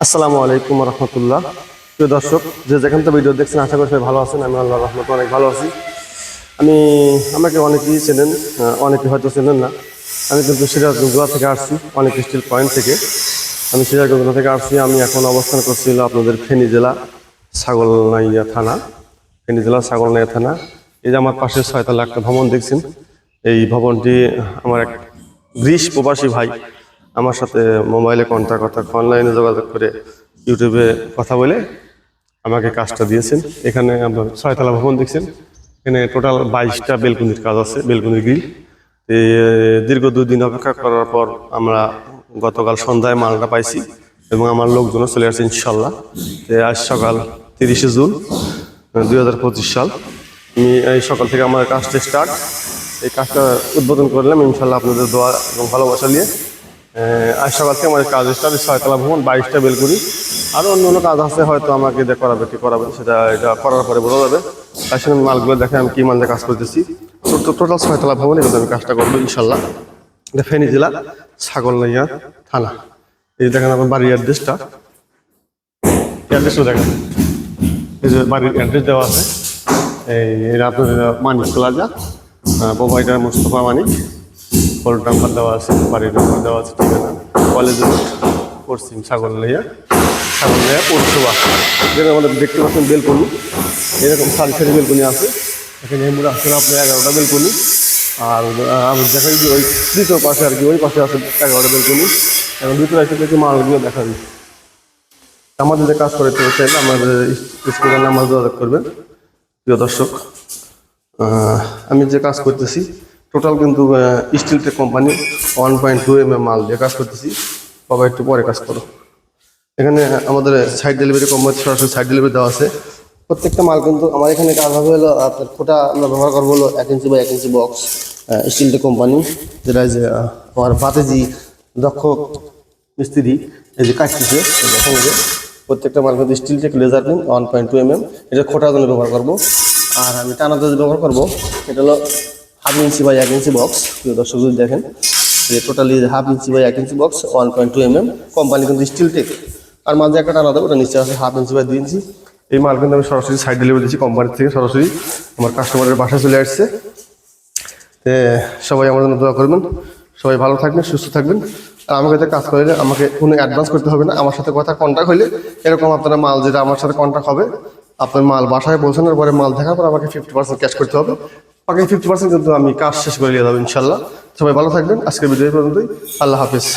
আসসালামু আলাইকুম রহমতুল্লাহ। প্রিয় দর্শক, যে যেখান থেকে ভিডিও দেখছেন আশা করি সবাই ভালো আছেন। আমি আল্লাহর রহমতে অনেক ভালো আছি। আমি আমাকে অনেকেই চেনেন, অনেকে হয়তো চেনেন না। আমি কিন্তু সিরাজগঞ্জ থেকে আসছি, অনেক স্টিল পয়েন্ট থেকে। আমি সিরাজগঞ্জ থেকে আসছি। আমি এখন অবস্থান করছিল আপনাদের ফেনী জেলা ছাগলনাইয়া থানা। ফেনী জেলা ছাগলনাইয়া থানা। এই যে আমার পাশে 6 তলা একটা ভবন দেখছেন, এই ভবনটি আমার এক গ্রিস প্রবাসী ভাই আমার সাথে মোবাইলে কন্ট্যাক্ট অনলাইনে যোগাযোগ করে ইউটিউবে কথা বলে আমাকে কাজটা দিয়েছেন। এখানে আপনার 6 তলা ভবন দেখছেন। এখানে টোটাল 22টা বেলকুনির কাজ আছে, বেলকুনি গ্রিল। দীর্ঘ 2 দিন অপেক্ষা করার পর আমরা গতকাল সন্ধ্যায় মালটা পাইছি এবং আমার লোকজনও চলে আসছে ইনশাল্লাহ। আজ সকাল 30শে জুন 2025 সাল। আমি এই সকাল থেকে আমার কাজটা স্টার্ট, এই কাজটা উদ্বোধন করলাম ইনশাল্লাহ আপনাদের দোয়া এবং ভালোবাসা নিয়ে। আজ সকাল থেকে আমাদের কাজ স্টার্ট। 6 তলা ভবন, 22টা বেলকুনি, আরও অন্য অন্য কাজ আছে, হয়তো আমাকে দিয়ে করাবে কি করাবেন সেটা এটা করার পরে বোঝা যাবে। তার সঙ্গে মালগুলো দেখে আমি কি মাল দিয়ে কাজ করতেছি। টোটাল 6 তলা ভবন, এগুলো আমি কাজটা করবো ইনশাল্লাহ। এটা ফেনী জেলা ছাগলনাইয়া থানা। এই দেখেন আমার বাড়ির অ্যাড্রেসটা, অ্যাড্রেসও দেখেন, এই যে বাড়ির অ্যাড্রেস দেওয়া আছে। এই আপনার মানিক প্লাজা, প্রোভাইডার মোস্তফা মানিক। ফোন নাম্বার দেওয়া আছে, বাড়ির নাম্বার দেওয়া আছে, ঠিকানা কলেজ রোড, পশ্চিম ছাগলনাইয়া পৌরসভা। যেখানে আমাদের দেখতে পাচ্ছেন বেলকনি, এরকম সারি সারি বেলকনি আছে। এখানে এমনি আসলে আপনার 11টা বেলকনি। আর আমি দেখাই যে ওই দ্বিতীয় পাশে আর কি, ওই পাশে আছে 11টা বেলকনি। এবং ভিতরে এসে দেখি মালগুলো দেখা দিই। আমাদের যে কাজ করে চাইলে আমাদের স্কুলের নাম্বার যোগাযোগ করবেন। প্রিয় দর্শক, আমি যে কাজ করতেছি টোটাল কিন্তু স্টিল টেক কোম্পানি 1.2 mm মাল দিয়ে কাজ করতেছি। বাবা একটু পরে কাজ করো। এখানে আমাদের সাইড ডেলিভারি কোম্পানি সরাসরি সাইড ডেলিভারি দেওয়া আছে। প্রত্যেকটা মাল কিন্তু আমার এখানে কাজ হবে হলো আপনার খোটা আমরা ব্যবহার করবো হলো 1 ইঞ্চি বা 1 ইঞ্চি বক্স, স্টিল টেক কোম্পানি, যেটা যে আমার বাতেজি দক্ষ মিস্ত্রি এই যে কাটতেছে। দেখেন যে প্রত্যেকটা মাল কিন্তু steel tech laser pin 1.2 mm, এটা খোটার জন্য ব্যবহার করবো। আর আমি টানাতে ব্যবহার করবো, এটা হলো 1/2 ইঞ্চি বা 1 ইঞ্চি বক্স। প্রিয় দর্শক যদি দেখেন যে টোটালি 1/2 ইঞ্চি বা 1 ইঞ্চি বক্স 1.2 mm, কোম্পানি কিন্তু স্টিল টেক। আর মাঝে একটা টানা দেবো, ওটা নিচে আছে 1/2 ইঞ্চি বা 2 ইঞ্চি। এই মাল কিন্তু আমি সরাসরি সাইড ডেলিভারি দিচ্ছি কোম্পানির থেকে, সরাসরি আমার কাস্টমারের বাসায় চলে আসছে। সবাই আমার জন্য দোয়া করবেন, সবাই ভালো থাকবেন, সুস্থ থাকবেন। আর আমাকে যে কাজ করলে আমাকে কোনো অ্যাডভান্স করতে হবে না। আমার সাথে কথা কন্ট্যাক্ট হলে এরকম আপনারা মাল যেটা আমার সাথে কন্ট্যাক্ট হবে, আপনার মাল বাসায় পৌঁছানোর পরে মাল দেখার পর আমাকে 50% ক্যাশ করতে হবে। বাকি 50% কিন্তু আমি কাজ শেষ করে নিয়ে যাবো ইনশাল্লাহ। সবাই ভালো থাকবেন। আজকের ভিডিও পর্যন্তই। আল্লাহ হাফিজ।